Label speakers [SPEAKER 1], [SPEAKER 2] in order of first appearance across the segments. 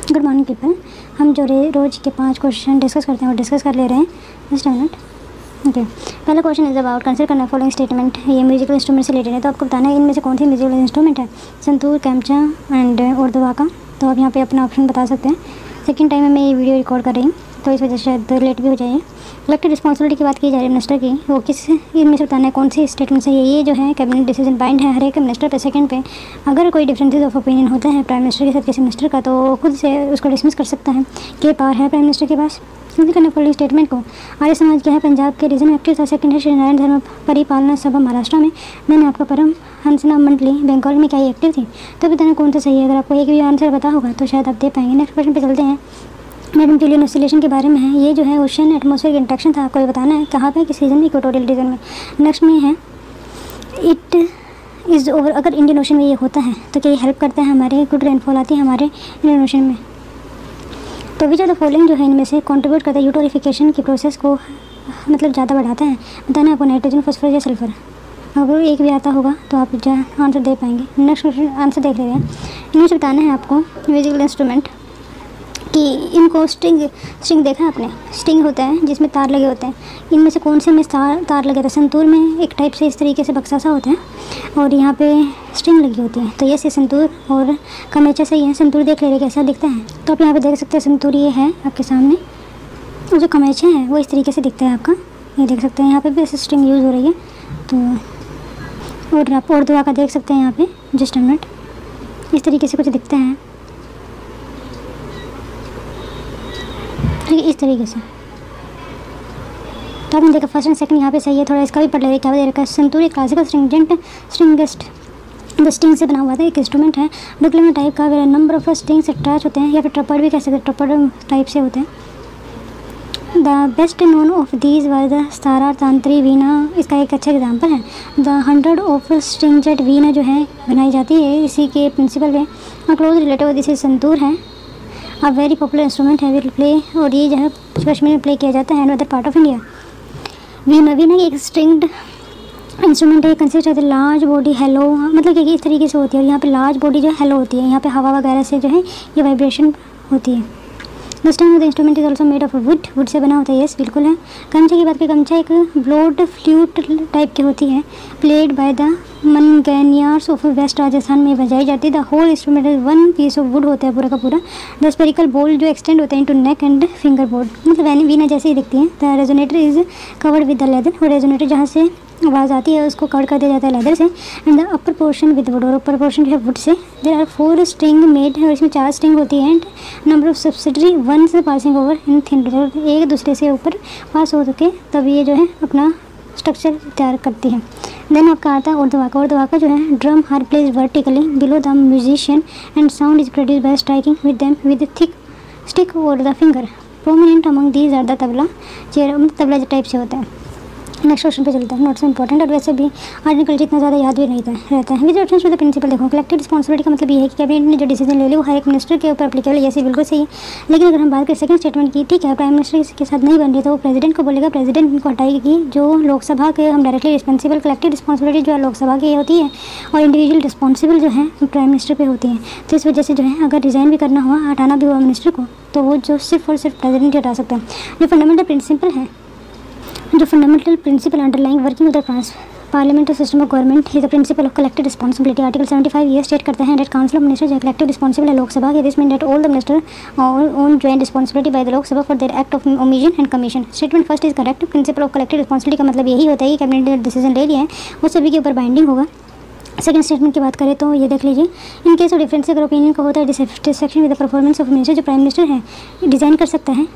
[SPEAKER 1] Good morning people. हम जो रोज़ के 5 क्वेश्चन डिस्कस करते हैं वो डिस्कस कर ले रहे हैं। Just a minute. ओके, पहला क्वेश्चन इज अबाउट कंसिडर करना फॉलोइंग स्टेटमेंट। ये म्यूजिकल इंस्ट्रूमेंट से रिलेटेड है, तो आपको बताना है इनमें से कौन सी म्यूजिकल इंस्ट्रूमेंट है, संतूर, कैमचा एंड उर्दुवाका। तो आप यहाँ पे अपना ऑप्शन बता सकते हैं। सेकंड टाइम में मैं ये वीडियो रिकॉर्ड कर रही हूँ, तो इस वजह से शायद लेट भी हो जाए। कलेक्टिव रिस्पॉन्सिबिलिटी की बात की जा रही है मिनिस्टर की, वो किस इनमें से बताना है कौन सी स्टेटमेंट से ये जो है कैबिनेट डिसीजन बाइंड है हर एक मिनिस्टर पे। सेकंड पे अगर कोई डिफरेंसेस ऑफ ओपिनियन होता है प्राइम मिनिस्टर के साथ किसी मिनिस्टर का, तो खुद से उसको डिसमिस कर सकता है। के पार है प्राइम मिनिस्टर के पास क्योंकि करने फॉलोइंग स्टेटमेंट को। आर्य समाज क्या है, पंजाब के रीजन एक्टिव था। सेकंड है श्री नारायण धर्म परिपालना सभा महाराष्ट्र में। मैंने आपका परम हंसना मंडली बंगाल में क्या ये एक्टिव थी। तो बताना कौन सा सही है। अगर आपको एक भी आंसर पता होगा तो शायद आप दे पाएंगे। नेक्स्ट क्वेश्चन पे चलते हैं। मैडम जुलियन ऑसिलेशन के बारे में है। ये जो है ओशन एटमॉस्फेयर इंटरेक्शन था, आपको ये बताना है कहाँ पे, किस रीजन में, इक्वेटोरियल रीजन में। नेक्स्ट में है इट इज़ ओवर। अगर इंडियन ओशन में ये होता है तो क्या ये हेल्प करता है, हमारे गुड रेनफॉल आती है हमारे इंडियन ओशन में। तो विच ऑफ द फॉलोइंग जो है इनमें से कंट्रीब्यूट करता है यूटोरिफिकेशन की प्रोसेस को, मतलब ज़्यादा बढ़ाता है। बताना है आपको नाइट्रोजन, फॉस्फोरस या सल्फर। अगर एक भी आता होगा तो आप आंसर दे पाएंगे। नेक्स्ट क्वेश्चन आंसर देख रहे हैं। इनमें से बताना है आपको म्यूजिकल इंस्ट्रूमेंट कि इनको स्ट्रिंग देखा है आपने, स्ट्रिंग होता है जिसमें तार लगे होते हैं। इनमें से कौन से में तार लगे थे। संतूर में एक टाइप से इस तरीके से बक्सा सा होता है और यहाँ पे स्ट्रिंग लगी होती है। तो ये से संतूर और कमेचा सही है। संतूर देख ले रहे कैसा दिखता है, तो आप यहाँ पे देख सकते हैं संतूर ये है आपके सामने। और जो कमेचे हैं वो इस तरीके से दिखता है आपका, ये देख सकते हैं। यहाँ पे भी ऐसे स्ट्रिंग यूज़ हो रही है। तो और आप उर्दू का देख सकते हैं यहाँ पे। जस्ट अ मिनट, इस तरीके से कुछ दिखता है, ठीक है, इस तरीके से। तो आपने देखा फर्स्ट एंड सेकंड यहाँ पे सही है। थोड़ा इसका भी पढ़ ले, क्या दे रखा है। संतूर एक क्लासिकल स्ट्रिंगेस्ट स्ट्रिंग से बना हुआ था, एक इंस्ट्रूमेंट है। डुक्लेमा टाइप का नंबर ऑफ स्ट्रिंग्स अटैच होते हैं, या फिर ट्रपड़ भी कह सकते हैं, ट्रपड़ टाइप से होते हैं। The best known of these was the सारा तांत्री वीणा, इसका एक अच्छा एग्जाम्पल है। द 100 ऑफ स्ट्रिंगजेट वीणा जो है बनाई जाती है इसी के प्रिंसिपल है। Close relative this is santoor है। अ वेरी पॉपुलर इंस्ट्रूमेंट है, विल प्ले, और ये जो है कश्मीर में प्ले किया जाता है and other part of India. Veena एक स्ट्रिंग्ड इंस्ट्रूमेंट है, consist of the large body hollow, मतलब कि इस तरीके से होती है। और यहाँ पे लार्ज बॉडी जो है हेलो होती है, यहाँ पे हवा वगैरह से जो है ये वाइब्रेशन होती है। Next time the instrument is also made of would say बना होता है। यस बिल्कुल है। कंचे की बात करें, कंचा एक ब्लोड फ्लूट टाइप की होती है, played by the Manganiyars of west Rajasthan में बजाई जाती है। The whole instrument is one piece of wood होता है पूरा का पूरा। द स्पेरिकल बोल जो एक्सटेंड होता है into neck and finger board, मतलब वीणा जैसे ही दिखती है। The resonator is covered with the leather, और रेजोनेटर जहाँ से आवाज़ आती है उसको कवर कर दिया जाता है लेदर से। And the upper portion with would, और ऊपर पोर्शन जो है would say. There are 4 string made, और इसमें 4 स्ट्रिंग होती है। And number of subsidiary one से पासिंग ओवर इन थिन, एक दूसरे से ऊपर पास हो सके तब ये जो है अपना स्ट्रक्चर तैयार करती है। देन आपका आता है उर्दुवाका। उर्दुवाका जो है drum are place vertically below the musician and sound is produce by striking with them with thick stick और the finger. Prominent among these are the tabla, tabla type से होता है। नेक्स्ट क्वेश्चन पे चलते हैं। नोट्स इंपॉर्टेंट, और वैसे भी आर्टिकल जितना ज़्यादा याद भी नहीं रहता है। With reference to the principal, देखो कलेक्टिव रिस्पॉन्सिबिलिटी का मतलब ये है कि कैबिनेट ने जो डिसीजन ले ली वो हर एक मिनिस्टर के ऊपर एप्लीकेबल है। ये बिल्कुल सही है। लेकिन अगर हम बात करें सेकंड स्टेटमेंट की, ठीक है, प्राइम मिनिस्टर के साथ नहीं बन रही तो वो प्रेसिडेंट को बोलेगा, प्रेसिडेंट इनको हटाएगी। जो लोकसभा के हम डायरेक्टली रिस्पॉन्सिबल, कलेक्टिव रिस्पॉन्सिबिलिटी जो है लोकसभा की होती है और इंडिविजुअल रिस्पॉन्सिबल जो है प्राइम मिनिस्टर पे होती है। तो इस वजह से जो है अगर रिज़ाइन भी करना हुआ, हटाना भी हुआ मिनिस्टर को, तो वो जो सिर्फ और सिर्फ प्रेसिडेंट हटा सकता है। जो fundamental principle underlying working of the parliamentary system of government is the principle of collective responsibility. Article 75 ये स्टेट करता है दैट काउंसिल ऑफ मिनिस्टर्स जो कलेक्टिव रिस्पॉन्सिबल है लोकसभा के। This mean that all the minister own joint responsibility by the Lok Sabha for their act of omission and commission. Statement first is correct. Principle of collective responsibility का मतलब यही होता है कि cabinet ने डिसीजन ले लिया है वो सभी के ऊपर बाइंडिंग होगा। सेकंड स्टेटमेंट की बात करें तो ये देख लीजिए, इन केस ऑफ डिफरेंस अगर ओपिनियन का होता है dissatisfaction with the performance of minister, जो प्राइम मिनिस्टर है डिज़ाइन कर सकता है,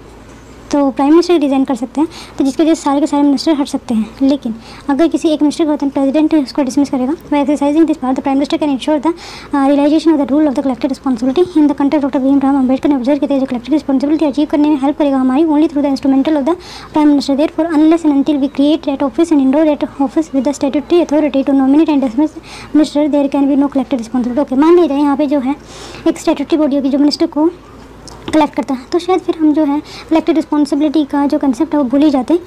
[SPEAKER 1] तो प्राइम मिनिस्टर डिज़ाइन कर सकते हैं, तो जिसकी वजह से सारे के सारे मिनिस्टर हट सकते हैं। लेकिन अगर किसी एक मिनिस्टर का होता है प्रेसिडेंट उसको डिसमिस करेगा। By exercising this power the prime minister can ensure the realisation of the rule of the collective responsibility in the context doctor Bhimrao Ambedkar ने ऑब्जर्व किया जो कलेक्टिव रिस्पॉन्सिबिलिटी अचीव करने में हेल्प करेगा हमारी only through the instrumental of the prime minister. Therefore unless and until we create that office and endow that office with the statutory authority to nominate and dismiss minister, there can be no collective responsibility. Okay, मान लीजिए यहाँ पे जो है एक statutory body होगी जो minister को कलेक्ट करता है। तो शायद फिर हम जो है कलेक्टिव रिस्पॉन्सिबिलिटी का जो कंसेप्ट है वो भूल ही जाते।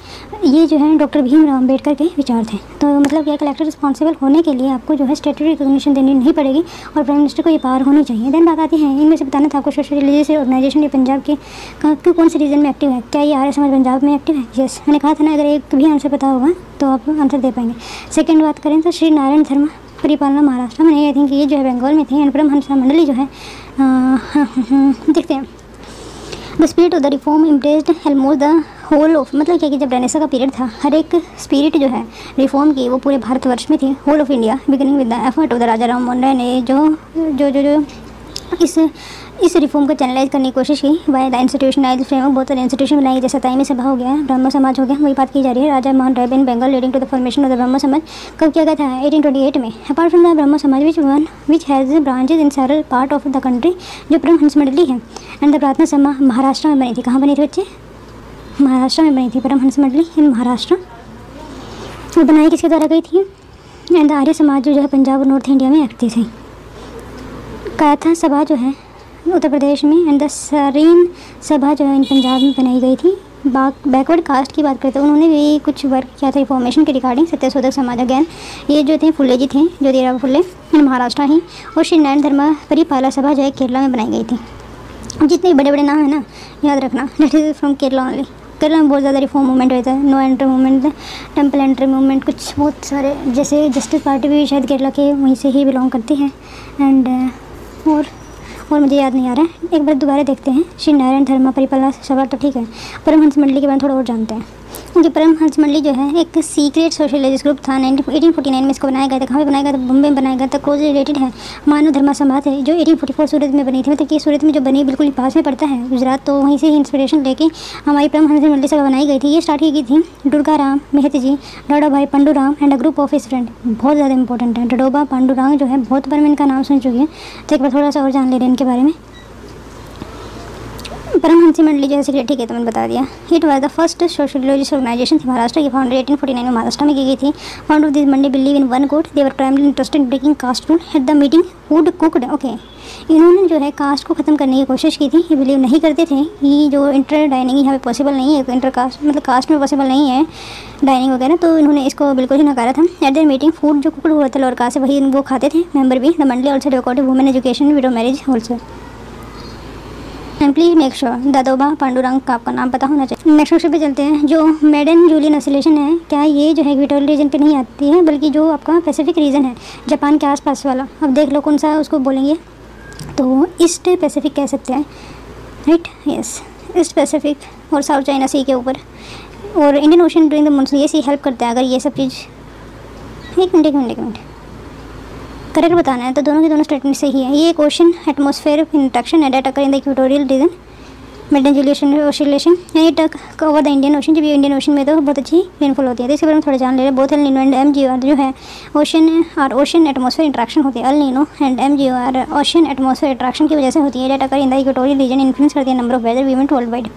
[SPEAKER 1] ये जो है डॉक्टर भीमराव अम्बेडकर के विचार थे। तो मतलब क्या, कलेक्टिव रिस्पॉन्सिबल होने के लिए आपको जो है स्टेटरी रिकॉग्निशन देनी नहीं पड़ेगी और प्राइम मिनिस्टर को ये पावर होनी चाहिए। देन बात आती है, इनमें से बताना था आपको सोशल रिलीजियस ऑर्गेनाइजेशन ये पंजाब के कौन से रीजन में एक्टिव है। क्या ये आर्य समाज पंजाब में एक्टिव है? यस, मैंने कहा था ना, अगर एक भी आंसर पता होगा तो आप आंसर दे पाएंगे। सेकेंड बात करें तो श्री नारायण धर्म परिपालना महाराष्ट्र में, आई थिंक ये जो है बंगाल में थी। एंड परमहंस मंडली जो है देखते हैं, the spirit of the reform impressed almost the whole of, मतलब क्या कि जब रेनेसा का पीरियड था, हर एक स्पिरिट जो है रिफॉर्म की वो पूरे भारतवर्ष में थी, whole of India, beginning with the effort of the Raja Ram Mohan Roy ने जो इस रिफॉर्म को चैनलाइज करने की कोशिश की बाय द इंस्टीट्यूशनलाइज फ्रेमवर्क। बहुत सारे इंस्टीट्यूशन बनाए, जैसे ताई में सभा हो गया, ब्रह्म समाज हो गया, वही बात की जा रही है। Raja Mohan Roy in Bengal leading to the formation of the Brahmo Samaj कब किया गया था? 1828 में। अपार्ट फ्रॉम द ब्रह्म समाज which has branches in several part of the country, जो परमहंस मंडली है एंड द प्रार्थना सभा महाराष्ट्र में बनी थी। कहाँ बनी थी बच्चे? महाराष्ट्र में बनी थी परमहंस मंडली इन महाराष्ट्र। वो बनाई किसके द्वारा गई थी? एंड द आर्य समाज जो है पंजाब और नॉर्थ इंडिया में एक्टिव थी। कायथा सभा जो है उत्तर प्रदेश में, एंड द सरीन सभा जो है इन पंजाब में बनाई गई थी। बैकवर्ड कास्ट की बात करते हैं, उन्होंने भी कुछ वर्क किया था रिफॉर्मेशन के रिगार्डिंग। सत्यशोधक समाज अगैन, ये जो थे फुल्ले जी थे, ज्योतिराव फुल्ले, महाराष्ट्र ही। और श्री नारायण धर्म परिपाला सभा जो है केरला में बनाई गई थी। जितने बड़े बड़े नाम है ना, याद रखना, that is from Kerala only. Kerala में बहुत ज़्यादा रिफॉर्म मूवमेंट होता है, no entry movement, temple entry movement, कुछ बहुत सारे, जैसे जस्टिस पार्टी भी शायद केरला के वहीं से ही बिलोंग करती है। एंड और मुझे याद नहीं आ रहा है, एक बार दोबारा देखते हैं। श्री नारायण धर्म परिपालना सभा तो ठीक है, परमहंस मंडली के बारे में थोड़ा और जानते हैं। क्योंकि परमहंस मंडली जो है एक सीक्रेट सोशलाइज ग्रुप था। 1849 में इसको बनाया गया था। कहाँ पे बनाया गया था? बॉम्बे में बनाया गया था। क्लोज रिलेटेड है मानव धर्म सभा थे, जो 1844 सूरत में बनी थी। मतलब कि सूरत में जो बनी बिल्कुल पास में पड़ता है गुजरात, तो वहीं से ही इंस्पिरेशन लेके हमारी परमहंस मंडली सभा बनाई गई थी। ये स्टार्ट की गई थी दुर्गा राम मेहती जी, डोडा भाई Panduram and a group of his friend. बहुत ज़्यादा इंपॉर्टेंट है डोडोबा पांडुरांग जो है, बहुत बार मैं इनका नाम सुन चुकी है, तो एक बार थोड़ा सा और जान ले रहे हैं इनके बारे में। परमहंस मंडली जो है सीक्रेट, ठीक है, तो मैंने बता दिया। It was the first social religious organisation थी महाराष्ट्र की, फाउंडेड 1849 में महाराष्ट्र में की गई थी। Found of this mandali believe in one code, they were primarily interested in breaking caste rule. At the meeting food cooked, okay, इन्होंने जो है कास्ट को ख़त्म करने की कोशिश की थी। ये बिलीव नहीं करते थे कि जो इंटर डाइनिंग यहाँ पे पॉसिबल नहीं है, इंटर कास्ट मतलब कास्ट में पॉसिबल नहीं है डाइनिंग वगैरह, तो इन्होंने इसको बिल्कुल ही नकारा था। एट द मीटिंग फूड जो कुकड हुआ था लौरका से, वही वो खाते थे मेंबर भी। द मंडली also recorded women education window marriage also. And please make sure Dadoba Pandurang का आपका नाम पता होना चाहिए। नेक्स्ट क्वेश्चन पे चलते हैं। जो मेडन जूलियन ऑसिलेशन है, क्या ये जो है इक्वेटोरियल रीजन पे नहीं आती है, बल्कि जो आपका पैसिफिक रीजन है जापान के आसपास वाला, अब देख लो कौन सा है, उसको बोलेंगे तो ईस्ट पैसिफिक कह सकते हैं, राइट? यस, ईस्ट पैसिफिक और साउथ चाइना सी के ऊपर, और Indian ocean during the monsoon, ये सी हेल्प करता है। अगर ये सब चीज़, एक मिनट करेक्ट बताना है तो दोनों के दोनों स्टेटमेंट सही है। ये एक ओशन एटमॉस्फेयर इंट्रैक्शन है that occur in the equatorial region Madden Julian oscillation and it over the Indian Ocean. जब ये इंडियन ओशन में तो बहुत अच्छी रेनफॉल होती है। तो इसके बारे में थोड़ा जान ले रहे हैं। Both El Nino and MGO जो है ओशन एटमॉस्फेयर इंट्रैक्शन होती है। El Nino and MGO ocean atmosphere interaction की वजह से होती है। That occur in the equatorial region influence करती है number of weather event world wide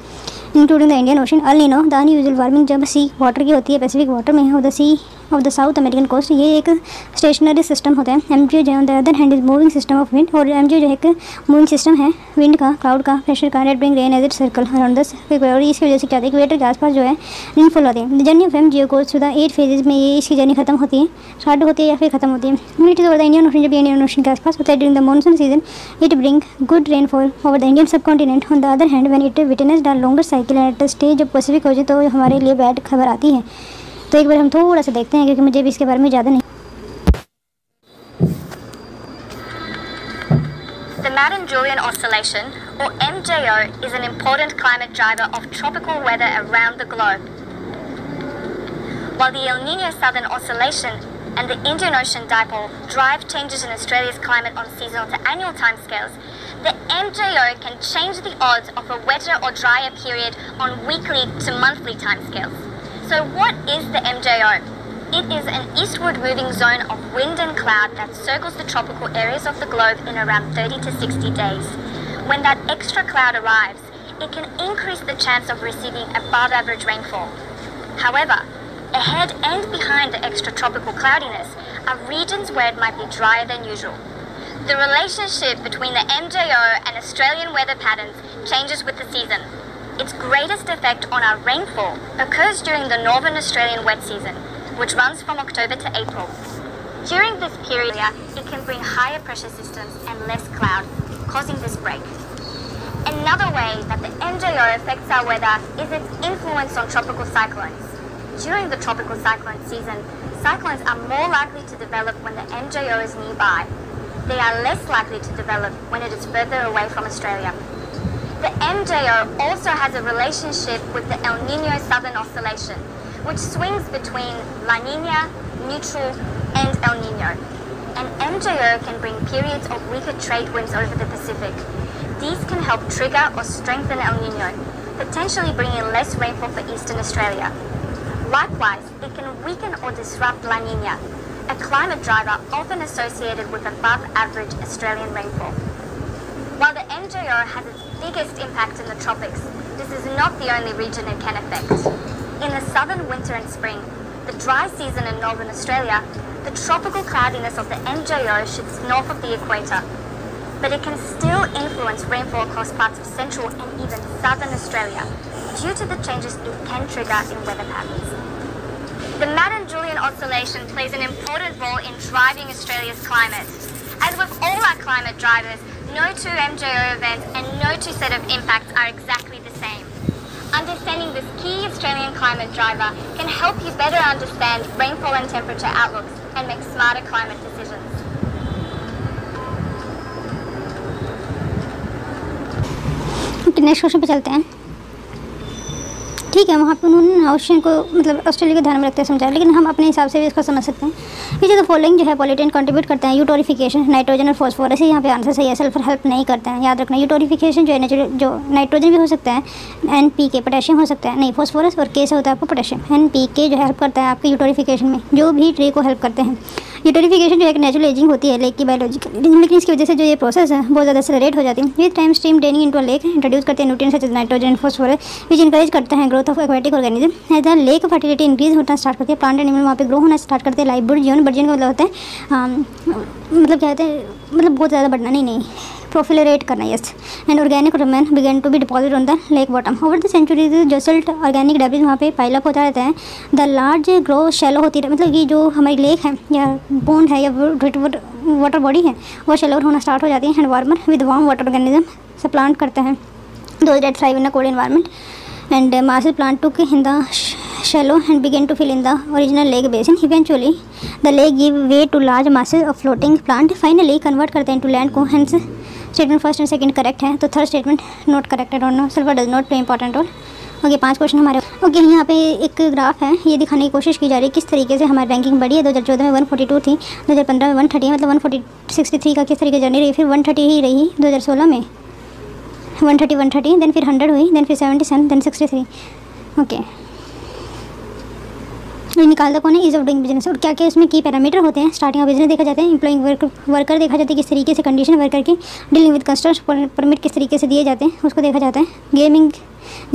[SPEAKER 1] including the Indian Ocean. El Nino the unusual warming जब सी वाटर की होती है पैसिफिक वाटर में of the sea off the South American coast, ये एक stationary system होता है। MGO जो on the other hand is moving system of wind, और MGO जो है एक मूविंग सिस्टम है विंड का, क्लाउड का, प्रेशर का, that bring rain as it circle around the equator. इसकी वजह से क्या होता है, इक्वेटर के आसपास जो है रेनफॉल होती है। The journey of MGO goes through the 8 phases में ये इसकी जर्नी खत्म होती है, स्टार्ट होती है या फिर खत्म होती है। It is over the Indian Ocean, जब इंडियन ओशन के आसपास होता है during the monsoon season it bring good rainfall over the Indian subcontinent. On the other hand when it witness the longer cycle at stage जब Pacific हो जाए तो हमारे लिए बैड खबर आती है। तो एक बार हम थोड़ा सा देखते हैं क्योंकि मुझे भी इसके बारे में ज़्यादा नहीं।
[SPEAKER 2] The Madden-Julian Oscillation, or MJO, is an important climate driver of tropical weather around the globe. While the El Niño Southern Oscillation and the Indian Ocean Dipole drive changes in Australia's climate on seasonal to annual timescales, the MJO can change the odds of a wetter or drier period on weekly to monthly timescales. So what is the MJO? It is an eastward moving zone of wind and cloud that circles the tropical areas of the globe in around 30 to 60 days. When that extra cloud arrives, it can increase the chance of receiving above average rainfall. However, ahead and behind the extra tropical cloudiness are regions where it might be drier than usual. The relationship between the MJO and Australian weather patterns changes with the season. Its greatest effect on our rainfall occurs during the Northern Australian wet season, which runs from October to April. During this period, it can bring higher pressure systems and less cloud, causing this break. Another way that the MJO affects our weather is its influence on tropical cyclones. During the tropical cyclone season, cyclones are more likely to develop when the MJO is nearby. They are less likely to develop when it is further away from Australia. The MJO also has a relationship with the El Niño Southern Oscillation, which swings between La Niña, neutral, and El Niño. An MJO can bring periods of weaker trade winds over the Pacific. These can help trigger or strengthen El Niño, potentially bringing less rainfall for eastern Australia. Likewise, it can weaken or disrupt La Niña, a climate driver often associated with above average Australian rainfall. While the MJO has its biggest impact in the tropics, this is not the only region it can affect. In the southern winter and spring, the dry season in northern Australia, the tropical cloudiness of the MJO shifts north of the equator, but it can still influence rainfall across parts of central and even southern Australia due to the changes it can trigger in weather patterns. The Madden-Julian Oscillation plays an important role in driving Australia's climate. As with all our climate drivers, no two MJO events and no two set of impacts are exactly the same. Understanding this key Australian climate driver can help you better understand rainfall and temperature outlooks and make smarter climate decisions.
[SPEAKER 1] Next question पे चलते हैं। ठीक है, वहाँ पे उन्होंने ocean को मतलब ऑस्ट्रेलिया को ध्यान में रखते हैं समझाया, लेकिन हम अपने हिसाब से भी इसको समझ सकते हैं। ये जो फॉलोइंग जो है पॉल्यूटेंट कंट्रीब्यूट करते हैं, यूटोरिफिकेशन, नाइट्रोजन और फॉस्फोरस। यहाँ पे आंसर सही है, सल्फर हेल्प नहीं करते हैं, याद रखना। यूटोरिफिकेशन जो है नेचुरल, जो नाइट्रोजन भी हो सकता है, NPK पोटेशियम हो सकता है, नहीं फॉस्फोरस, और K से होता है आपको पोटेशियम। NPK जो हेल्प करता है आपके यूटोरिफिकेशन में, जो भी ट्री को हेल्प करते हैं। यूटोरिफिकेशन जो एक नेचुरल एजिंग होती है लेक की बायोलॉजिकल, लेकिन इसकी वजह से जो ये प्रोसेस है बहुत ज़्यादा एक्सेलरेट हो जाती है। With time stream draining into a lake introduce करते हैं nutrients such as nitrogen and phosphorus, which encourage करते हैं growth of aquatic organism. As the lake fertility increase होना स्टार्ट करती है, प्लांट एनिमल वहाँ पे ग्रो होना स्टार्ट करते हैं। लाइफ बर्जियन, बर्जियन का मतलब होता है मतलब क्या कहते हैं, मतलब बहुत ज़्यादा बढ़ना नहीं प्रोफिलरेट करना, yes. And organic remains began to be deposit on the lake bottom. Over the centuries the result organic debris वहाँ पे पाइल अप होता रहता है। द लार्ज ग्रो शैलो होती है, मतलब कि जो हमारी लेक है या पॉन्ड है या वाटर बॉडी है वो शैलो होना स्टार्ट हो जाती है। And warmer with warm water organism supplant करते हैं those that thrive in a cold environment. And marshal plant took in the shallow and began to fill in the original lake basin. Eventually, the lake give way to large masses of floating plant. Finally, convert करते हैं into land को. Hence, statement first and second correct है, तो third statement not correct. I don't know. Sulfur does not play important role. Okay, 5 question हमारे। Okay, यहाँ पे एक graph है, ये दिखाने की कोशिश की जा रही है किस तरीके से हमारी रैंकिंग बढ़ी है। 2014 में 142 थी, 2015 में 130, मतलब 163 का किस तरीके जर्नी रही, फिर 130 ही रही 2016 में, 130, देन फिर 100 हुई, देन फिर 77, देन 63। ओके, ये निकालता कौन है, ईज ऑफ डूइंग बिजनेस। और क्या क्या इसमें की पैरामीटर होते हैं। स्टार्टिंग ऑफ बिजनेस देखा जाता है, एम्प्लॉइंग वर्कर देखा जाता है किस तरीके से कंडीशन वर्कर की, डीलिंग विद कस्टमर्स परमिट किस तरीके से दिए जाते हैं उसको देखा जाता है। गेटिंग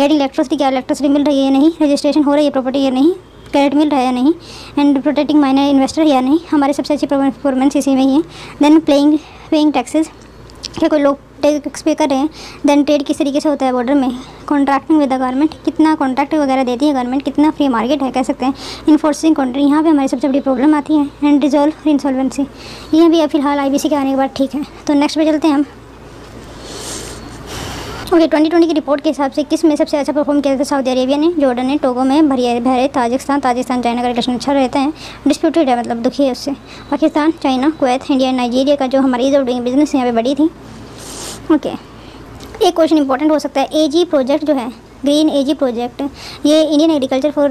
[SPEAKER 1] इलेक्ट्रिसिटी, क्या इलेक्ट्रिसिटी मिल रही है या नहीं, रजिस्ट्रेशन हो रही है प्रॉपर्टी या नहीं, क्रेडिट मिल रहा है या नहीं, एंड प्रोटेक्टिंग माइनर इन्वेस्टर या नहीं, हमारे सबसे अच्छी परफॉर्मेंस इसी में ही है। देन पेइंग टैक्सेस, क्या कोई लोग टैक्स पे कर रहे हैं। देन ट्रेड किस तरीके से होता है बॉर्डर में, कॉन्ट्रैक्टिंग विद द गवर्नमेंट, कितना कॉन्ट्रैक्ट वगैरह देती है गवर्नमेंट, कितना फ्री मार्केट है कह सकते हैं। इन्फोर्सिंग कंट्री, यहाँ पे हमारी सबसे बड़ी प्रॉब्लम आती है। एंड रिजॉल्व इंसॉल्वेंसी, ये भी फिलहाल IBC के आने के बाद ठीक है। तो नेक्स्ट पे चलते हैं हम। ओके, 2020 की रिपोर्ट के हिसाब से किस में सबसे अच्छा परफॉर्म किया था। सऊदी अरेबिया ने, जॉर्डन ने, टोगो में, बहरीन, ताजिकिस्तान चाइना का रिलेशन अच्छा रहता है, डिस्प्यूटेड है मतलब दुखी है उससे। Pakistan, China, Kuwait, India, Nigeria का जो हमारी ईज ऑफ डूइंग बिजनेस यहाँ पे बड़ी थी। ओके, एक क्वेश्चन इंपॉर्टेंट हो सकता है। AG प्रोजेक्ट जो है, ग्रीन AG प्रोजेक्ट, ये Indian agriculture for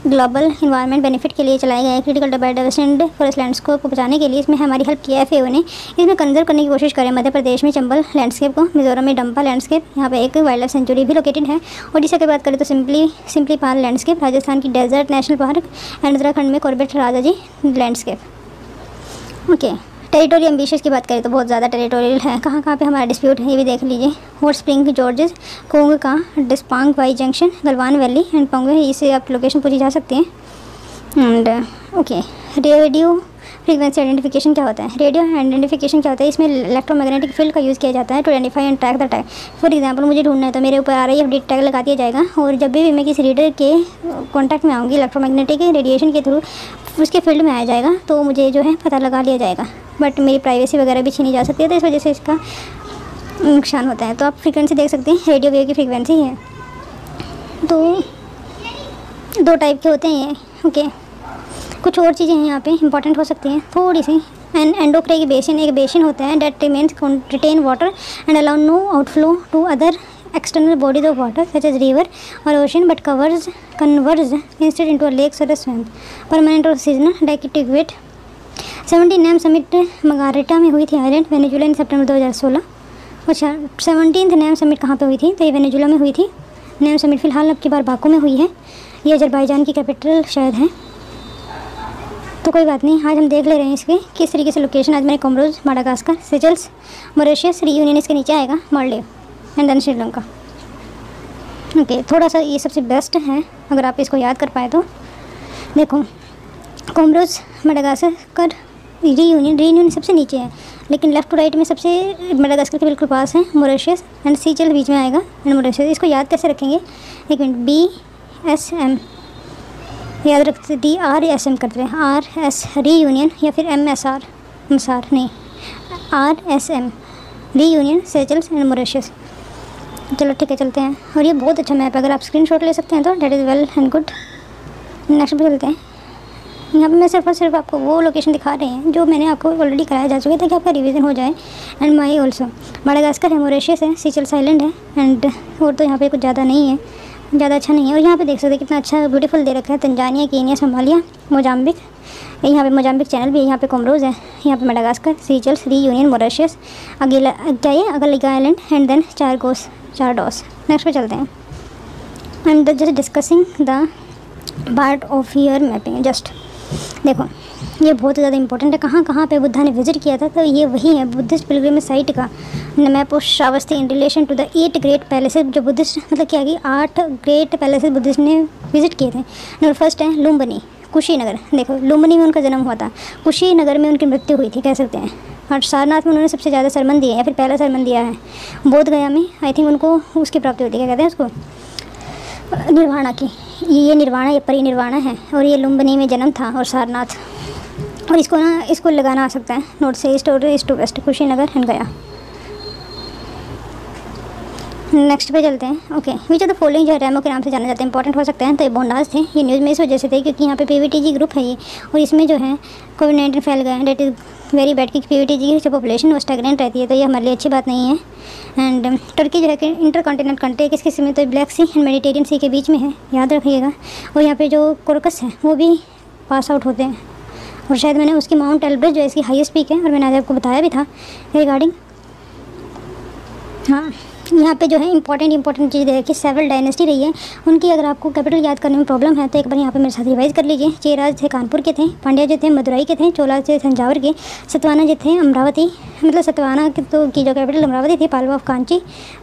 [SPEAKER 1] global environment benefit के लिए चलाया गया है। क्रिटिकल बायोडाइवर्सिटी फॉरेस्ट लैंडस्केप को बचाने के लिए इसमें हमारी हेल्प की है FAO ने। इसमें कंजर्व करने की कोशिश करें। मध्य प्रदेश में चंबल लैंडस्केप को, मिजोरम में डंपा लैंडस्केप, यहाँ पे एक वाइल्ड लाइफ सेंचुरी भी लोकेटेड है। ओडिशा की बात करें तो सिंपली पाल लैंडस्केप, राजस्थान की desert national park, and Uttarakhand में Corbett Rajaji landscape. Okay, territory ambitious की बात करें तो बहुत ज़्यादा टेरिटोरियल है। कहाँ कहाँ पे हमारा डिस्प्यूट है ये भी देख लीजिए। हॉट स्प्रिंग जॉर्जेस, कोंग का Depsang Y junction, Galwan valley and Pangong, इससे आप लोकेशन पूछी जा सकती है। एंड ओके, फ्रीक्वेंसी आइडेंटिफिकेशन क्या होता है? रेडियो आइडेंटिफिकेशन क्या होता है? इसमें इलेक्ट्रोमैग्नेटिक फील्ड का यूज़ किया जाता है to identify and track the tag. For example मुझे ढूंढना है तो मेरे ऊपर RIFD टैग लगा दिया जाएगा और जब भी मैं किसी रीडर के कॉन्टैक्ट में आऊँगी इलेक्ट्रोमैग्नेटिक रेडिएशन के थ्रू उसके फील्ड में आ जाएगा तो मुझे जो है पता लगा लिया जाएगा। बट मेरी प्राइवेसी वगैरह भी छीनी जा सकती है तो इस वजह से इसका नुकसान होता है। तो आप फ्रीक्वेंसी देख सकते हैं, रेडियो वेव की फ्रीक्वेंसी है। तो 2 टाइप के होते हैं ये। ओके, कुछ और चीज़ें हैं यहाँ पे इंपॉर्टेंट हो सकती हैं थोड़ी सी। एंड एंडोक्राइन बेसिन एक बेसिन होता है that retain water and allow no outflow to other external bodies of water such as river or ocean but converts instead into a lake or a swamp, permanent or seasonal like it weight। 17 NAM summit Margarita में हुई थी island Venezuela इन सितंबर 2016। अच्छा, 17th NAM summit कहाँ पे हुई थी? तो ये वेनेजुला में हुई थी। नैम समिट फ़िलहाल अब की बार बाकू में हुई है। ये अजरबैजान की कैपिटल शायद है। तो कोई बात नहीं, आज हम देख ले रहे हैं इसके किस तरीके से लोकेशन। आज मैंने Comoros, Madagascar, Seychelles, Mauritius, Reunion इसके नीचे आएगा, Maldives and then Sri Lanka. Okay, थोड़ा सा ये सबसे बेस्ट है अगर आप इसको याद कर पाए तो। देखो, कोमोरोस, माडागास्कर, रियूनियन सबसे नीचे है लेकिन लेफ्ट टू राइट में सबसे माडागास्कर के बिल्कुल पास है मॉरिशस एंड सीचेल्स बीच में आएगा एंड मॉरिशस। इसको याद कैसे रखेंगे? एक मिनट, BSM याद रखते, DRSM करते हैं, RS रियूनियन या फिर MSR नहीं RSM reunion, Seychelles and Mauritius. चलो ठीक है, चलते हैं। और ये बहुत अच्छा मैप है, अगर आप स्क्रीनशॉट ले सकते हैं तो that is well and good. Next पे चलते हैं। यहाँ पे मैं सिर्फ और सिर्फ आपको वो लोकेशन दिखा रहे हैं जो मैंने आपको ऑलरेडी कराया जा चुका है ताकि आपका रिवीजन हो जाए। एंड माई ऑल्सो माडागास्कर है, मॉरिशस है, सीचेल्स आइलैंड है एंड और तो यहाँ पे कुछ ज़्यादा नहीं है, ज़्यादा अच्छा नहीं है। और यहाँ पे देख सकते हैं कितना अच्छा ब्यूटीफुल दे रखा है। तंजानिया, केनिया, सोमालिया, मोजाम्बिक, यहाँ पे मोजाम्बिक चैनल भी है, यहाँ पे कोमोरोस है, यहाँ पे माडागास्कर, सीचेल्स, रियूनियन, मॉरिशस, अगेला क्या है अगलिगा आइलैंड एंड देन चारडोस। नेक्स्ट पे चलते हैं। And just discussing the part of year mapping. Just देखो, ये बहुत ज़्यादा इंपॉर्टेंट है। कहाँ पे बुद्धा ने विजिट किया था? तो ये वही है बुद्धिस्ट पिलग्रिमेज साइट का map of Shravasti in relation to the 8 great palaces जो बुद्धिस्ट मतलब क्या कि 8 ग्रेट पैलेसेस बुद्धिस्ट ने विजिट किए थे। नंबर फर्स्ट है लुम्बिनी, कुशीनगर। देखो, लुम्बिनी में उनका जन्म हुआ था, कुशीनगर में उनकी मृत्यु हुई थी, कह सकते हैं। और सारनाथ में उन्होंने सबसे ज़्यादा सरमन दिए या फिर पहला सरमन दिया है। बोध गया में आई थिंक उनको उसकी प्राप्ति होती है, क्या कहते हैं उसको, निर्वाणा की। ये निर्वाणा, ये परिनिर्वाणा है। और ये लुम्बिनी में जन्म था और सारनाथ। और इसको लगाना आ सकता है नॉर्थ से ईस्ट और east to west, Kushinagar and Gaya. Next पे चलते हैं। Okay, which of the following जो है रैमो के नाम से जाना जाता है, इंपॉर्टेंट हो सकते हैं। तो ये बोंडास थे, ये न्यूज़ में इस वजह से थे क्योंकि यहाँ पे PVTG ग्रुप है ये, और इसमें जो है कोविड-19 फैल गया है। डेट इज़ वेरी बैड कि PVTG की जो पॉपुलेशन वो स्टैग्नेंट रहती है, तो ये हमारे लिए अच्छी बात नहीं है। एंड टर्की जो है कि इंटरकॉन्टिनेंटल कंट्री किस किस में, तो ब्लैक सी एंड मेडिटेरियन सी के बीच में है, याद रखिएगा। और यहाँ पे जो कोरकस है वो भी पास आउट होते हैं। और शायद मैंने उसकी माउंट एल्ब्रस जो है इसकी हाईएस्ट पीक है और मैंने आज आपको बताया भी था रिगार्डिंग। हाँ, यहाँ पे जो है इंपॉर्टेंट चीज़ है कि सेवरल डायनेस्टी रही है उनकी। अगर आपको कैपिटल याद करने में प्रॉब्लम है तो एक बार यहाँ पे मेरे साथ रिवाइज कर लीजिए। चेराज थे कानपुर के थे, पांड्या जो थे मदुराई के थे, चोला थे तंजावर के, सतवाना जो थे अमरावती, मतलब सतवाना की जो कैपिटल अमरावती थी, पालवा ऑफ कांची,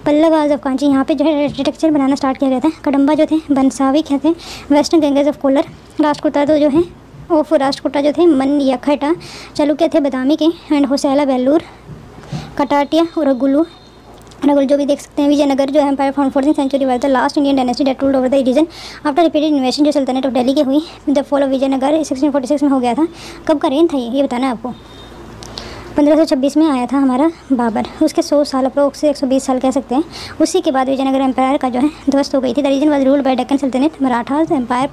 [SPEAKER 1] पल्लवाज ऑफ कांची। यहाँ पे जो है आर्किटेक्चर बनाना स्टार्ट किया गया था। कदम्बा जो थे बनसावी के थे, वेस्टर्न गंगेज ऑफ कोलर, राष्ट्रकूटा तो जो है ऑफ राष्ट्रकूटा जो थे मन यखटा, चालुक्य थे बदामी के, एंड होसैला बेल्लूर, कटाटिया और रगुल जो भी देख सकते हैं। विजयनगर जो empire from 14th century was the last Indian dynasty that ruled over the region after repeated invasion जो सल्तनत ऑफ दिल्ली की हुई। द फॉल ऑफ विजयनगर 1646 में हो गया था। कब का रेन था ये बताना है आपको। 1526 में आया था हमारा बाबर, उसके 100 साल अप्रोक्स से 120 साल कह सकते हैं। उसी के बाद विजयनगर एम्पायर का जो है ध्वस्त हो गई थी। The region was ruled by Deccan सल्तनत, मराठास एम्पायर,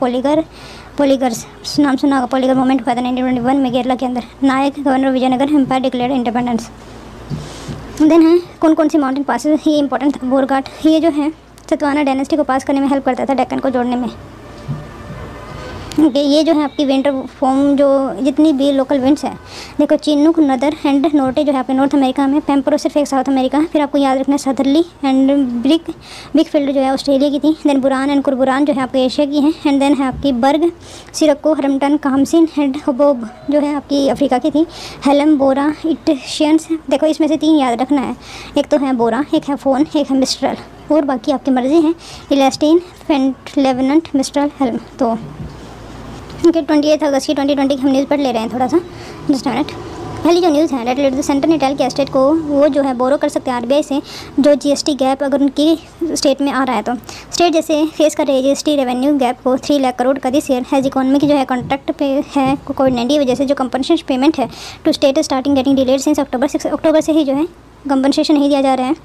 [SPEAKER 1] पोलीगर्स नाम सुना होगा, पोलीगर मूवमेंट हुआ था 1921 में केरला के अंदर। Nayak governor Vijayanagara empire declared independence. Then है कौन सी माउंटेन पासेस, ये इंपॉर्टेंट था। बोरघाट, ये जो है सतवाना डायनेस्टी को पास करने में हेल्प करता था, डेक्कन को जोड़ने में। ये जो है आपकी विंटर फॉर्म जो जितनी भी लोकल विंड्स है, देखो चिनूक, नदर एंड नोर्टे जो है आपके नॉर्थ अमेरिका में, पेम्परो सिर्फ एक साउथ अमेरिका। फिर आपको याद रखना है सदरली एंड बिग फील्ड जो है ऑस्ट्रेलिया की थी। देन बुरान एंड कुरबुरान जो है आपके एशिया की है। एंड देन है आपकी बर्ग, सिरको, हरमटन, कामसिन एंड हबोब जो है आपकी अफ्रीका की थी। हेलम, बोरा, इटशियंस, देखो इसमें से 3 याद रखना है, एक तो है बोरा, एक है फोन, एक है मिस्ट्रल, और बाकी आपकी मर्जी है। इलेस्टीन, फेंट, लेवेनेंट, मिस्ट्रल, हेलम। तो ओके 28 अगस्त की 2020 की हम न्यूज़ पढ़ ले रहे हैं थोड़ा सा, जस्ट मिनट। पहली जो न्यूज़ है डेट सेंटर ने टेल किया स्टेट को वो जो है बोरो कर सकते हैं आरबीआई से जो जीएसटी गैप अगर उनकी स्टेट में आ रहा है तो। स्टेट जैसे फेस कर रही है जीएसटी रेवेन्यू गैप को 3 लाख करोड़ का दिस ईयर हैज़ इकोनॉमी की जो है कॉन्ट्रैक्ट पे है कोविड-19 की वजह से जो कंपनसेशन पेमेंट है to state starting getting delayed since October से ही जो है कंपनसेशन नहीं दिया जा रहा है।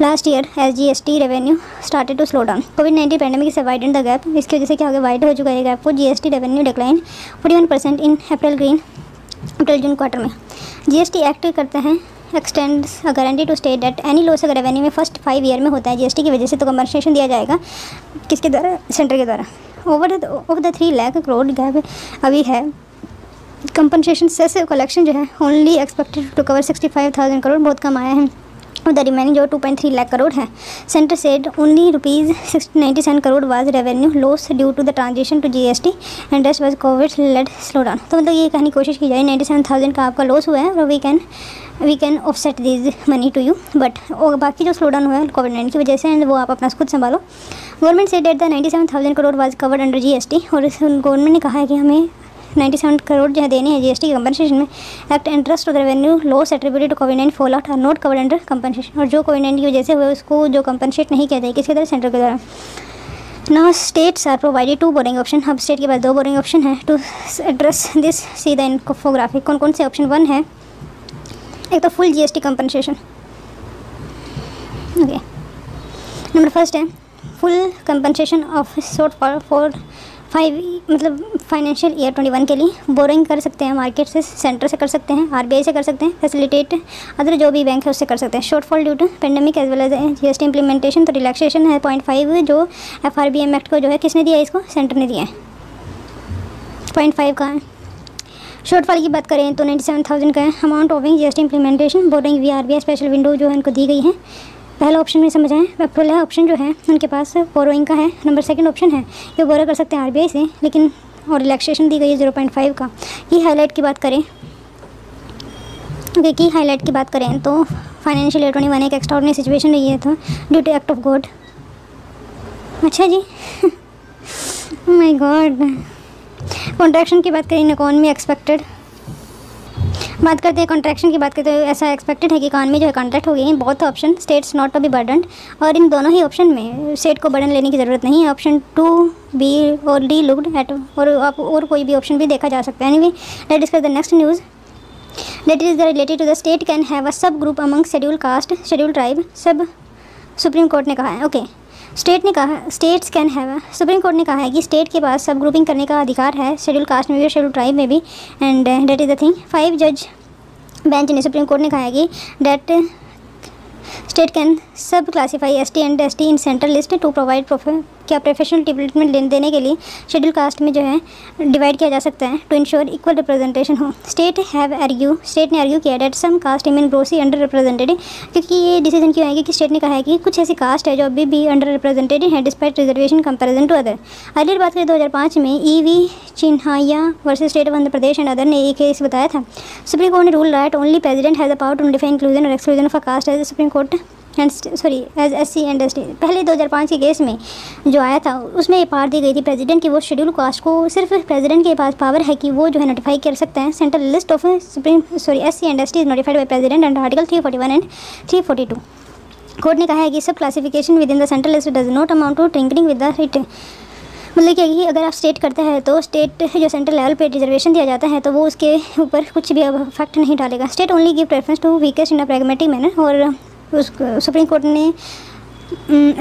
[SPEAKER 1] Last year as GST revenue started to slow down कोविड-19 पैंडेमिक से वाइडेंड द गैप, इसकी वजह से क्या हो गया वाइड हो चुका है गैप को। GST revenue decline 41% in April June quarter में। जीएसटी एक्ट करते हैं extends a guarantee to state that any loss अगर रेवेन्यू में फर्स्ट 5 ईयर में होता है जीएसटी की वजह से तो कंपनसेशन दिया जाएगा किसके द्वारा, सेंटर के द्वारा। Over the 3 lakh crore gap अभी है कंपनसेशन सेस कलेक्शन जो है only expected to cover 65,000 crore, बहुत कम आया है। और द रिमेनिंग जो 2.3 लाख करोड़ है centre said only ₹97 crore was revenue loss due to the transition to GST and rest was covid led slow down. तो मतलब ये कहने की कोशिश की जाए 97,000 का आपका लॉस हुआ है और we can offset this money to you, but और बाकी जो स्लो डाउन हुआ है कोविड-19 की वजह से एंड वो आप अपना खुद संभालो। Government said that the 97,000 crore was covered under GST, और गवर्नमेंट ने कहा है कि हमें 97 करोड़ जो है देने हैं जीएसटी की कंपनसेशन में। Act interest of revenue loss attributed to कोविड-19 fall out are not covered under compensation, और जो कोविड-19 की वजह से हुए उसको जो कंपनसेट नहीं किया जाए किसके द्वारा, सेंटर के द्वारा। Now states are provided 2 borrowing option, अब स्टेट के पास 2 बोरिंग ऑप्शन है to address this, see the infographic. कौन कौन से ऑप्शन 1 है, एक तो full GST compensation, okay number first है full compensation of shortfall 5 मतलब फाइनेंशियल ईयर 21 के लिए बोरिंग कर सकते हैं मार्केट से, सेंटर से कर सकते हैं, आरबीआई से कर सकते हैं, फैसिलिटेट अदर जो भी बैंक है उससे कर सकते हैं। Shortfall due to pandemic as well as GST implementation, तो रिलैक्सेशन है 0.5 जो एफआरबीएम एक्ट को जो है किसने दिया है, इसको सेंटर ने दिया है, 0.5 का है। शॉर्टफॉल की बात करें तो 97,000 का है। Amount owing GST implementation borrowing via RBI special window जो है इनको दी गई है। पहला ऑप्शन में समझ आए, पहला ऑप्शन जो है उनके पास बोरोइंग का है। नंबर सेकंड ऑप्शन है ये बोरो कर सकते हैं आरबीआई से, लेकिन और रिलैक्सेशन दी गई है 0.5 का। की हाईलाइट की बात करें की हाईलाइट की बात करें तो फाइनेंशियल ईयर 21 एक एक्स्ट्राऑर्डिनरी सिचुएशन रही है था due to act of god. अच्छा जी माय गॉड। कॉन्ट्रैक्शन की बात करें इकोनॉमी एक्सपेक्टेड, बात करते हैं कॉन्ट्रैक्शन की बात करते हैं तो ऐसा एक्सपेक्टेड है कि इकॉनमी जो है कॉन्ट्रैक्ट हो गई है। बहुत option states not to be burdened, और इन दोनों ही ऑप्शन में स्टेट को बर्डन लेने की ज़रूरत नहीं है। ऑप्शन 2 बी और डी लुक्ड एट, और आप और कोई भी ऑप्शन भी देखा जा सकता है। Anyway let's discuss the next news that is related to the state can have a subgroup among scheduled caste scheduled tribe, सब सुप्रीम कोर्ट ने कहा है। ओके स्टेट ने कहा states can have, supreme court ने कहा है कि स्टेट के पास सब ग्रुपिंग करने का अधिकार है, शेड्यूल कास्ट में भी और शेड्यूल ट्राइब में भी, and that is the thing. 5 जज बेंच ने सुप्रीम कोर्ट ने कहा है कि that state can sub classify ST and ST in central list to provide क्या प्रोफेशनल ट्रीटमेंट देने के लिए शेड्यूल कास्ट में जो है डिवाइड किया जा सकता है टू इंश्योर इक्वल रिप्रेजेंटेशन हो। स्टेट ने आर्ग्यू किया that some caste remain grossly underrepresented, क्योंकि ये डिसीजन क्यों आएगी कि स्टेट ने कहा है कि कुछ ऐसी कास्ट है जो अभी भी अंडर रिप्रेजेंटेड है despite reservation comparison to other. Earlier बात करें 2005 में E V Chinnaiah versus state of Andhra Pradesh and other ने एक केस बताया था। सुप्रीम कोर्ट ने rule that only president has the power to notify inclusion और exclusion of a caste as supreme court and as SC and ST. पहले 2005 के case में जो आया था उसमें ये पावर दी गई थी प्रेसिडेंट की, वो शेड्यूल कास्ट को सिर्फ प्रेसिडेंट के पास पावर है कि वो जो है नोटिफाई कर सकते हैं। Central list of SC and ST is notified by president and article 341 and 342। Court ने कहा है कि sub classification within the central list does not amount to tinkering with the it, मतलब क्या कि अगर आप स्टेट करते हैं तो स्टेट जो सेंट्रल लेवल पे रिजर्वेशन दिया जाता है तो वो उसके ऊपर कुछ भी इफेक्ट नहीं डालेगा। State only give preference to weakest in a pragmatic manner, और उस सुप्रीम कोर्ट ने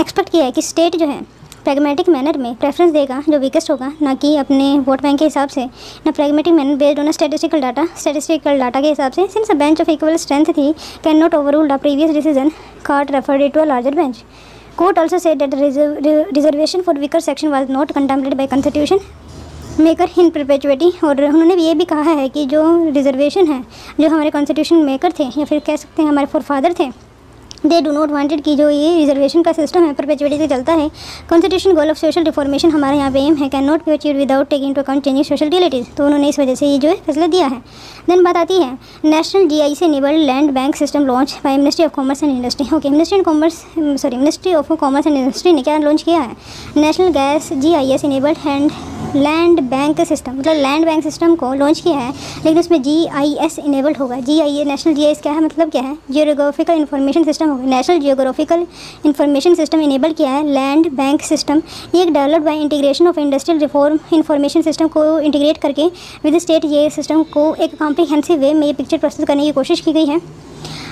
[SPEAKER 1] एक्सपेक्ट किया है कि स्टेट जो है प्रैग्मेटिक मैनर में प्रेफरेंस देगा जो वीकेस्ट होगा, ना कि अपने वोट बैंक के हिसाब से, ना pragmatic manner based on statistical data के हिसाब से। Since a bench of equal strength थी can not overrule the previous decision, court referred to a larger bench. Court also said that reservation for weaker section was not contemplated by constitution maker in perpetuity, और उन्होंने भी ये भी कहा है कि जो रिजर्वेशन है जो हमारे कॉन्स्टिट्यूशन मेकर थे या फिर कह सकते हैं हमारे फोरफादर थे, दे डू नॉट वांटेड कि जो ये रिजर्वेशन का सिस्टम है परपेचुइटी से चलता है। Constitution goal of social reformation हमारे यहाँ पे एम है can not be achieved without taking to account changing social realities, तो उन्होंने इस वजह से ये जो है फैसला दिया है। देन बात आती है नेशनल जीआई से enabled land bank system launch by ministry of commerce and industry. Okay ministry of commerce and industry ने क्या लॉन्च किया है, national gas GIS enabled and land bank system, मतलब लैंड बैंक सिस्टम को launch किया है, लेकिन उसमें GIS इनेबल्ड होगा। GIS नेशनल GIS क्या है, मतलब क्या है, जियोग्राफिकल इंफॉर्मेशन सिस्टम होगा। National geographical information system enable किया है लैंड बैंक सिस्टम। ये एक developed by integration of industrial reform information system को इंटीग्रेट करके विद स्टेट ये सिस्टम को एक कॉम्प्रिहेंसिव वे में ये पिक्चर प्रस्तुत करने की कोशिश की गई है।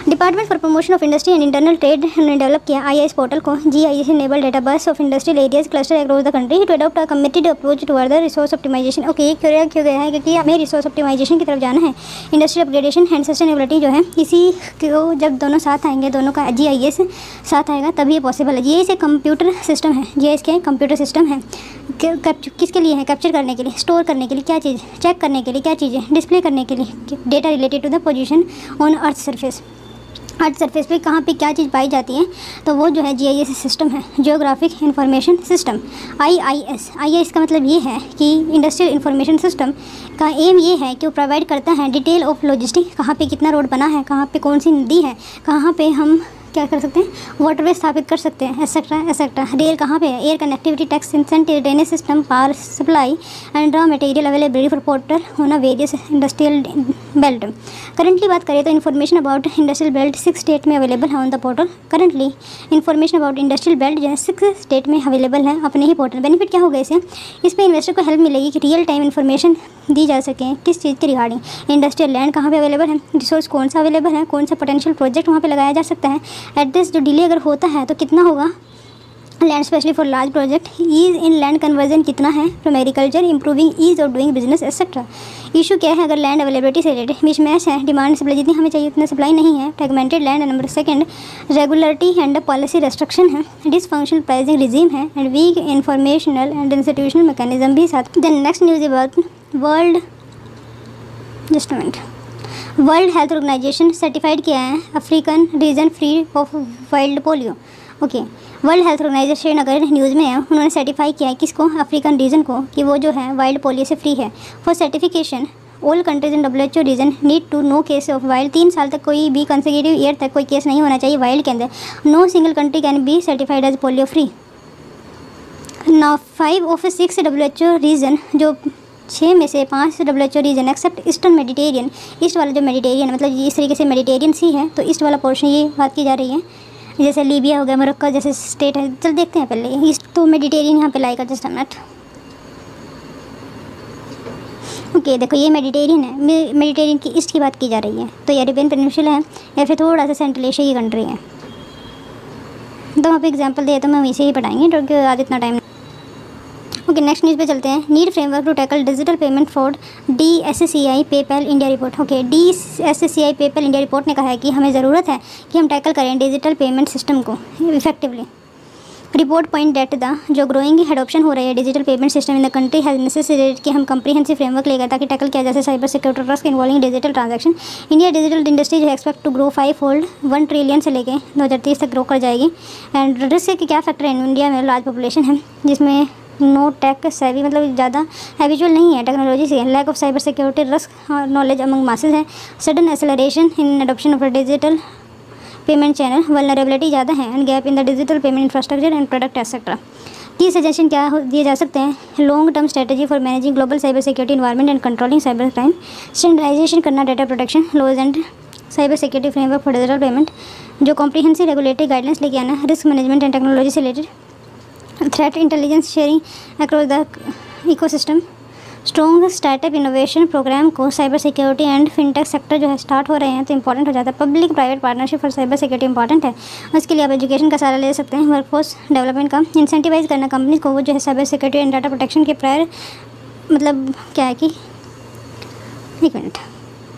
[SPEAKER 1] Department for promotion of industry and internal trade ने डेवलप किया IIS पोर्टल को। GIS enable database of industrial areas cluster across the country to adopt a committed approach toward the resource optimisation. Okay, ये क्यों गया है, क्योंकि हमें resource optimisation की तरफ जाना है। इंडस्ट्रियल अपग्रेडेशन एंड सस्टेनेबिलिटी जो है, इसी को जब दोनों साथ आएंगे, दोनों का GIS साथ आएगा तभी ये पॉसिबल है। GIS एक कंप्यूटर सिस्टम है। GIS क्या है, कंप्यूटर सिस्टम है। किसके लिए है, कैप्चर करने के लिए, स्टोर करने के लिए क्या चीज़, चेक करने के लिए क्या चीज़ें, डिस्प्ले करने के लिए data related to the position on earth surface. Earth surface पे कहाँ पे क्या चीज़ पाई जाती है, तो वो जो है GIS सिस्टम है, जियोग्राफिक इंफॉर्मेशन सिस्टम। IIS का मतलब ये है कि इंडस्ट्रियल इंफॉर्मेशन सिस्टम का एम ये है कि वो प्रोवाइड करता है डिटेल ऑफ लॉजिस्टिक, कहाँ पे कितना रोड बना है, कहाँ पे कौन सी नदी है, कहाँ पे हम क्या कर सकते हैं, वाटरवे स्थापित कर सकते हैं, एसेट्रा। रेल कहाँ पे है, air connectivity, tax incentive, drainage system, power supply and raw material availability for porter होना वेरियस इंडस्ट्रियल बेल्ट। करंटली बात करें तो information about industrial belt 6 state में अवेलेबल है on the portal. Currently information about industrial belt जो है 6 state में available है अपने ही पोर्टल। बेनिफिट क्या होगा इसमें इन्वेस्टर को हेल्प मिलेगी कि रियल टाइम इन्फॉर्मेशन दी जा सके किस चीज़ के रिगार्डिंग। इंडस्ट्रियल लैंड कहाँ पे अवेलेबल है, रिसोर्स कौन सा अवेलेबल है, कौन सा पोटेंशियल प्रोजेक्ट वहाँ पे लगाया जा सकता है, एड्रेस जो डिले अगर होता है तो कितना होगा, land specially for large project, ease in land conversion कितना है from agriculture, improving ease of doing business etcetera. Issue क्या है, अगर लैंड अवेलेबिलिटी से रिलेटेड मिस मैच है, डिमांड सप्लाई जितनी हमें चाहिए उतना सप्लाई नहीं है, fragmented land, number second regularity and policy restriction है, डिसफंक्शनल प्राइसिंग रिजीम है, and weak informational and institutional mechanism भी साथ। Then next news about world health organisation certified किया है African region free of wild polio. Okay, world health organisation अगर news में है, उन्होंने सर्टिफाई किया है किसको, अफ्रीकन रीजन को, कि वो जो है वाइल्ड पोलियो से फ्री है। For certification all countries in WHO region need to no case of wild. 3 साल तक कोई भी कंसेक्यूटिव ईयर तक कोई केस नहीं होना चाहिए वाइल्ड के अंदर। No single country can be certified as polio free. Now 5 of 6 WHO region, जो 6 में से 5 WHO region except eastern mediterranean, east वाला जो मेडिटेरियन मतलब इस तरीके से मेडिटेरियन सी है, तो ईस्ट वाला पोर्शन ये बात की जा रही है, जैसे लीबिया हो गया, मोरक्को जैसे स्टेट है। चल देखते हैं पहले ईस्ट, तो मेडिटेरियन यहाँ पे लाएगा जस्ट अ मिनट। ओके, देखो ये मेडिटेरियन है, मेडिटेरियन की ईस्ट की बात की जा रही है, तो ये अरेबियन पेनिनसुला है या फिर थोड़ा सा सेंट्रल एशिया की कंट्री है। तो वहाँ पे एग्जाम्पल दिए तो मैं वहीं से ही पढ़ाएंगे क्योंकि आज इतना टाइम। ओके, नेक्स्ट न्यूज़ पे चलते हैं। Need framework to tackle digital payment fraud, DSCI PayPal India report. Okay, DSCI PayPal India report ने कहा है कि हमें ज़रूरत है कि हम टैकल करें डिजिटल पेमेंट सिस्टम को effectively. Report point that the जो ग्रोइंग एडॉप्शन हो रही है digital payment system in the country has necessitated कि हम कंप्रीहेंसिव फ्रेमवर्क लेकर ताकि टैकल किया जा सके cyber security risk involving digital transaction. India digital industry जो expect to grow 5-fold 1 trillion से लेके 2030 तक ग्रो कर जाएगी। एंड रिस्क के क्या फैक्टर है, इंडिया में लार्ज पॉपुलेशन है जिसमें नो टेक सेवी मतलब ज़्यादा हैबिचुअल नहीं है टेक्नोलॉजी से, lack of cyber security risk और नॉलेज अमंग मासेज है, sudden acceleration in adoption of digital payment channel, vulnerability ज़्यादा है, and gap in the digital payment infrastructure and product etcetera. की सजेशन क्या दिए जा सकते हैं, long term strategy for managing global cyber security environment and controlling cyber crime, standardization करना data protection laws and cyber security framework for digital payment, जो comprehensive regulatory guidelines लेके आना, रिस्क मैनेजमेंट एंड टेक्नोलॉजी से related, threat intelligence sharing across the ecosystem, strong startup innovation program को cyber security and fintech sector जो है start हो रहे हैं तो इंपॉर्टेंट हो जाता है। Public private partnership for cyber security important है, उसके लिए आप एजुकेशन का सारा ले सकते हैं। वर्कफोर्स डेवलपमेंट का इंसेंटिवाइज करना कंपनी को वो जो है cyber security and data protection के प्रायर मतलब क्या है कि एक मिनट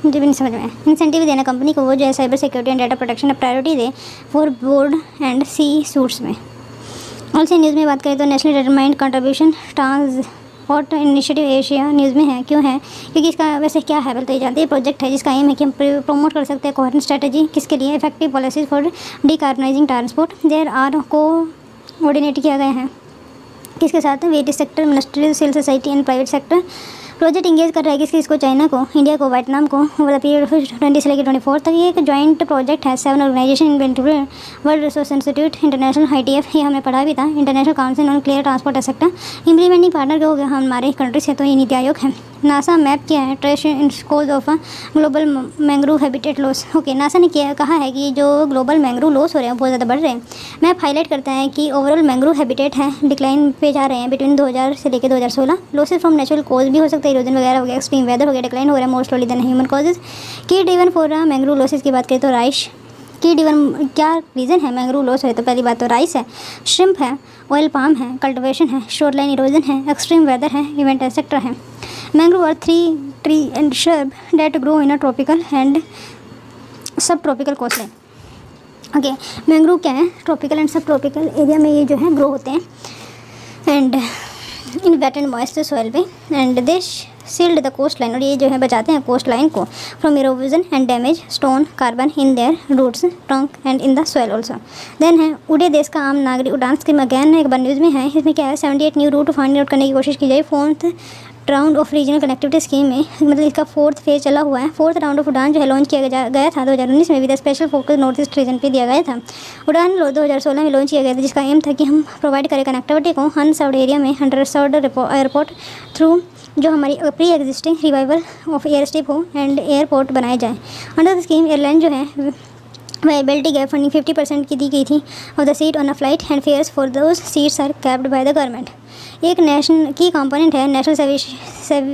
[SPEAKER 1] मुझे भी नहीं समझ में आया, इंसेंटिव देना कंपनी को वो जो है cyber security and data protection priority दे for board and C suites में। ऑल्सो न्यूज़ में बात करें तो national determined contribution transport initiative Asia news में है, क्यों है क्योंकि इसका वैसे क्या है बोलते जानते हैं, प्रोजेक्ट है जिसका एम है कि हम प्रमोट कर सकते हैं कोहेरेंट स्ट्रेटजी किसके लिए, effective policies for decarbonizing transport. There are coordinate किया गया है किसके साथ, various sector, ministry, civil society and private sector project engage कर रहा है किसको, चाइना को, इंडिया को, वियतनाम को, ओवर द पीरियड 20 से लेकर 24 तक। ये एक जॉइंट प्रोजेक्ट है 7 organisation world resource institute, international ITF, ये हमें पढ़ा भी था, international council on clear transport sector. Implementing partner के हो गया हमारे कंट्रीज है तो ये नीति आयोग है। नासा मैप किया है trends in causes of global mangrove habitat loss. Okay, NASA ने कहा है कि जो ग्लोबल मैंग्रोव लॉस हो रहे हैं बहुत ज़्यादा बढ़ रहे हैं। मैप हाईलाइट करता है कि ओवरऑल मैंग्रोव हैबिटेट है डिक्लाइन पे जा रहे हैं बिटवीन 2000 से लेकर 2016। लॉसेस फ्रॉम नेचुरल कॉज भी हो सकता है, इरोजन वगैरह हो गया, एक्सट्रीम वेदर हो गया, डिक्लाइन हो रहा है more slowly than human causes. Key driven for mangrove losses की बात करें तो राइस की ड्रिवन क्या रीज़न है मैंग्रोव लॉस है, तो पहली बात तो राइस है, श्रिम्प है, ऑयल पाम है, कल्टिवेशन है, शोरलाइन इरोजन है, एक्सट्रीम वेदर है, इवेंट सेक्टर है। Mangrove are 3 tree and shrub that grow in a tropical and subtropical coastline। Okay, mangrove क्या है, tropical and sub tropical area में ये जो है ग्रो होते हैं and in wet and moist soil पे and they shield the coast line, और ये जो है बचाते हैं कोस्ट लाइन को from erosion and damage store carbon in their roots trunk and in the soil also. Then है उड़े देश का आम नागरिक उड़ान स्कीम, अगैन एक बार न्यूज़ में है, इसमें क्या है 78 न्यू रूट फाइंड आउट करने की कोशिश की जाए। 4th round of regional connectivity scheme में, मतलब इसका 4th फेज चला हुआ है। 4th राउंड ऑफ उड़ान जो है लॉन्च किया गया था 2019 में, with special focus north east region पे दिया गया था। उड़ान 2016 में लॉन्च किया गया था, जिसका एम था कि हम प्रोवाइड करें कनेक्टिविटी को अनसर्व्ड एरिया में अंडरसर्व्ड एयरपोर्ट थ्रू जो हमारी pre existing revival of air strip हो एंड एयरपोर्ट बनाए जाए। अंडर द स्कीम एयरलाइन जो है वायबिलिटी गैप फंडिंग 50% की दी गई थी of the seat on a flight and fares for those seats are capped by the government. एक नेशनल की कंपोनेंट है नेशनल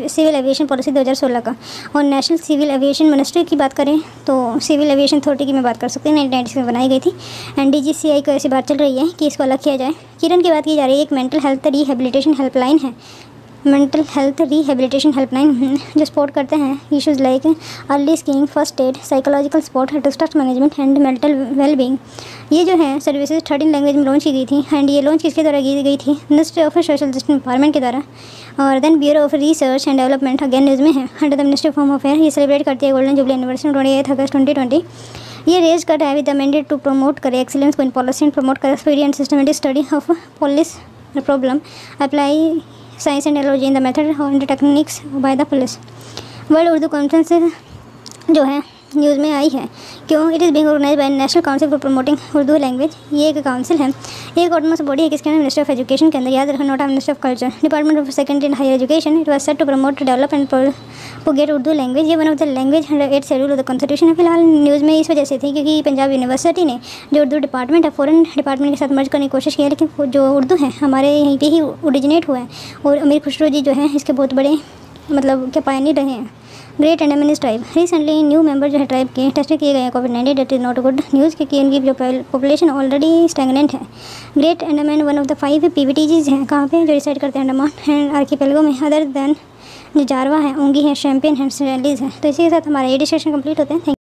[SPEAKER 1] सिविल एविएशन पॉलिसी 2016 का। और नेशनल सिविल एविएशन मिनिस्ट्री की बात करें तो सिविल एविएशन अथॉरिटी की मैं बात कर सकती हूँ, 1996 में बनाई गई थी एंड DGCI को ऐसी बात चल रही है कि इसको अलग किया जाए। किरण की बात की जा रही है, एक मेंटल हेल्थ रिहेबिलिटेशन हेल्पलाइन है, मेंटल हेल्थ रिहेबिलिटेशन हेल्पलाइन जो सपोर्ट करते हैं issues like early skiing, first aid, psychological support, distress management and mental wellbeing. ये जो है सर्विसेज 13 लैंग्वेज में लॉन्च की गई थी एंड ये लॉन्च किसके द्वारा की गई थी, ministry of social justice empowerment के द्वारा। और then bureau of research and development again news में है under the ministry of home affair. ये सेलिब्रेट करती है गोल्डन जुबली एनिवर्सरी 28 अगस्त 2020। ये रेज कर रहा है with the mandate to promote करे एक्सीलेंस को इन पॉलिसी एंड प्रमोट करे speedy and systematic study of police problem, apply science and technology in the method and techniques by the police. World Urdu conference जो है news में आई है, क्यों, it is being organise by national council for promoting Urdu language. ये एक council है, एक ऑटोनमस बॉडी है किसके अंदर, मिनिस्ट्री ऑफ एजुकेशन के अंदर, याद रखना, not ministry of culture, department of secondary and higher education. It was set to promote develop and propagate Urdu language. ये one of the language 8 schedule of the constitution है। फिलहाल न्यूज़ में इस वजह से थी क्योंकि पंजाब यूनिवर्सिटी ने जो उर्दू डिपार्टमेंट है फॉरेन डिपार्टमेंट के साथ मर्ज करने की कोशिश की है, लेकिन जो उर्दू है हमारे यहीं पे ही ओरिजिनेट हुआ है और अमीर खुसरो जी जो है इसके बहुत बड़े मतलब क्या पायनियर रहे हैं। Great Andaman tribe, recently new member जो है ट्राइब के टेस्ट किए गए हैं कोविड-19, that is not good news क्योंकि उनकी जो पॉपुलेशन ऑलरेडी स्टैगनेंट है। Great Andaman one of the 5 PVTGs हैं कहाँ पे जो रिसाइड करते हैं अंडमान एंड आर्कीपेलगो में, अदर दैन जो जारवा है, ओंगी है, शैम्पियन है, सेलीज़ है। तो इसी के साथ हमारा ये डिस्कशन कंप्लीट होते हैं।